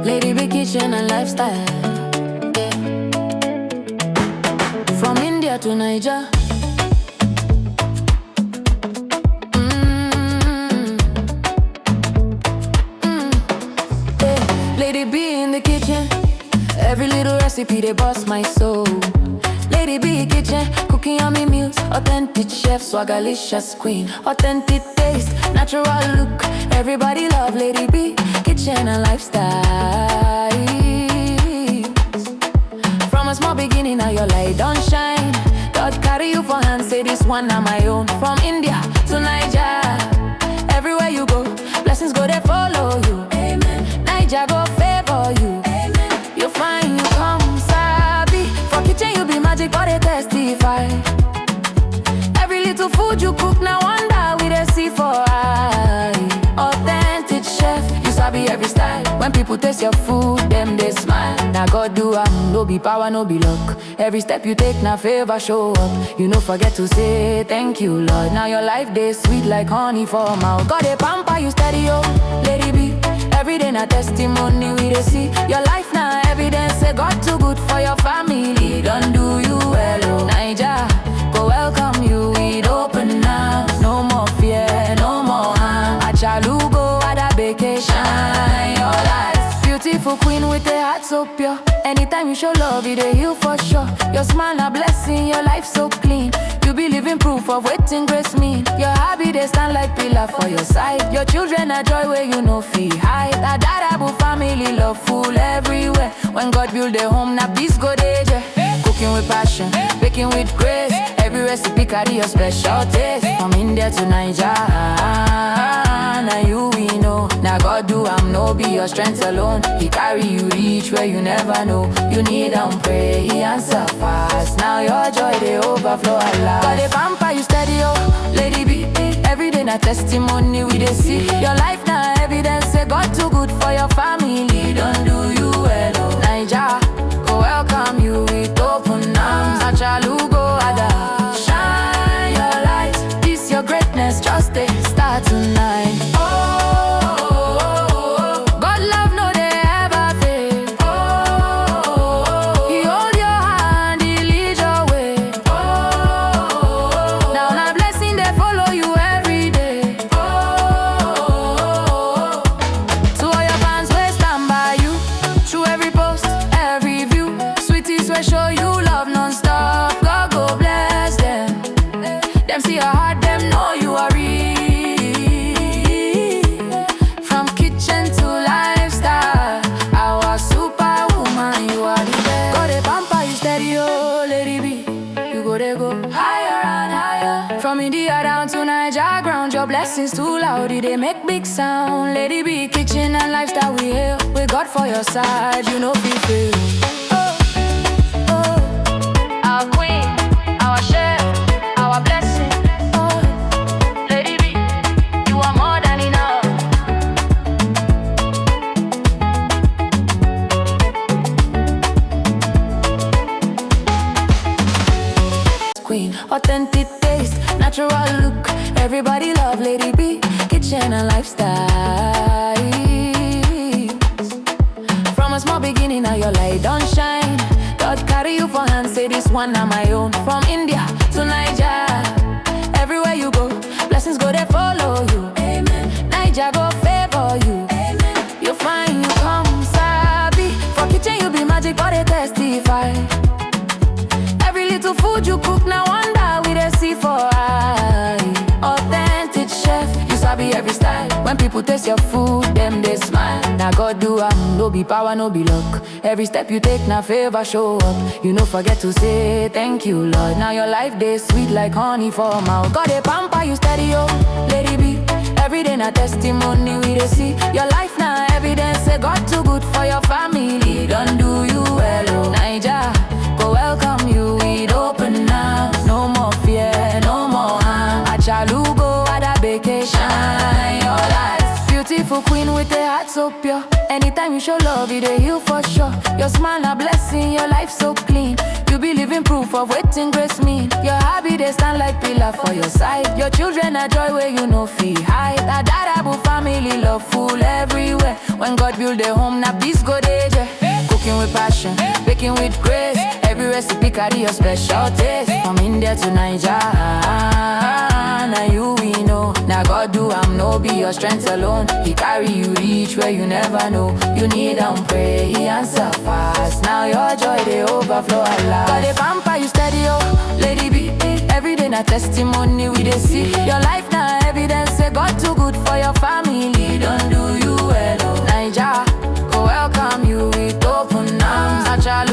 Lady big kitchen and lifestyle, yeah. From India to Niger. Yeah. Lady B in the kitchen, every little recipe they bust my soul. Lady B kitchen, cooking yummy meals, authentic chef, swagalicious queen, authentic taste, natural look. Everybody love Lady B kitchen and lifestyle. From a small beginning, now your light don't shine. God carry you for hand, say this one na my own. From India to Niger, everywhere you go, blessings go they follow you. Amen. Niger go favor you. Amen. You find you come sabi. For kitchen you be magic, but they testify. Every little food you cook, now wonder we they see for eye. Authentic chef, you sabi every style. When people taste your food, them they smile. Now God do no be power, no be luck. Every step you take, now favor show up. You no forget to say thank you, Lord. Now your life they sweet like honey for mouth. God they pamper you steady, oh, Lady B. Every day na testimony we they see. Your life now evidence, say God too good for your family. Don't do you well, oh. Niger, go welcome you with open arms. No more fear, no more harm. Achalugo at a vacation, your life. Beautiful queen with a heart so pure. Anytime you show love, it a heal for sure. Your smile a blessing, your life so clean. You be living proof of waiting grace mean. Your hobby they stand like pillar for your side. Your children are joy where you know feel hide. A dadable family love full everywhere. When God build a home, now peace go there. Cooking with passion, baking with grace. Every recipe carry your special taste. From India to Niger, now you we know. Now God do no be your strength alone. He carry you reach where you never know. You need pray, he answer fast. Now your joy they overflow a lot. God they pamper you steady, oh, Lady B. Every day na testimony we they see. Your life now evidence, say God too good for your family. Don't do you well, oh. Niger, go welcome you with open arms. Achalugo ada, shine your light. This your greatness, just a start tonight. Show you love non-stop. God go bless them. Them see your heart, them know you are real. From kitchen to lifestyle, our superwoman, you are the best. God they pamper you steady, oh, Lady B. You go they go higher and higher. From India down to Niger ground, your blessings too loud, they make big sound. Lady B, kitchen and lifestyle we hail. With God for your side, you know be fail. Our queen, our chef, our blessing. Oh, Lady B, you are more than enough. queen, authentic taste, natural look. Everybody love Lady B kitchen and lifestyle. From a small beginning, now your light don't shine. God carry you for hand, say this one na my own. From India to Niger, everywhere you go, blessings go they follow you. Amen. Niger go favor you. Amen. You find you come sabi. For kitchen you be magic, but they testify. Every little food you cook, now wonder we they see for eye. Authentic chef, you sabi every style. When people taste your food, them they smile. Now God do no be power, no be luck. Every step you take, now favor show up. You no forget to say thank you, Lord. Now your life they sweet like honey for mouth. God they pamper you steady, oh, Lady B. Every day na testimony we they see. Your life now evidence, say God too good for your family. Don't do you well, oh. Niger, go welcome you with open arms. No more fear, no more harm. Achalugo at a vacation, your life. Beautiful queen with a heart so pure. Anytime you show love, you dey heal for sure. Your smile a blessing, your life so clean. You be living proof of waiting grace mean. Your hobby they stand like pillar for your side. Your children a joy where you no feel hide. A dadable family love full everywhere. When God build a home, na peace go dey there. Cooking with passion, baking with grace. Every recipe carry your special taste. From India to Nigeria. Now you we know. Now God do I'm no be your strength alone. He carry you reach where you never know. You need and pray, he answer fast. Now your joy they overflow a lot. God they pamper you steady, oh, lady B. Every day na testimony we they see. Your life now evidence say God too good for your family. Don't do you well, oh. Naija go welcome you with open arms. Natural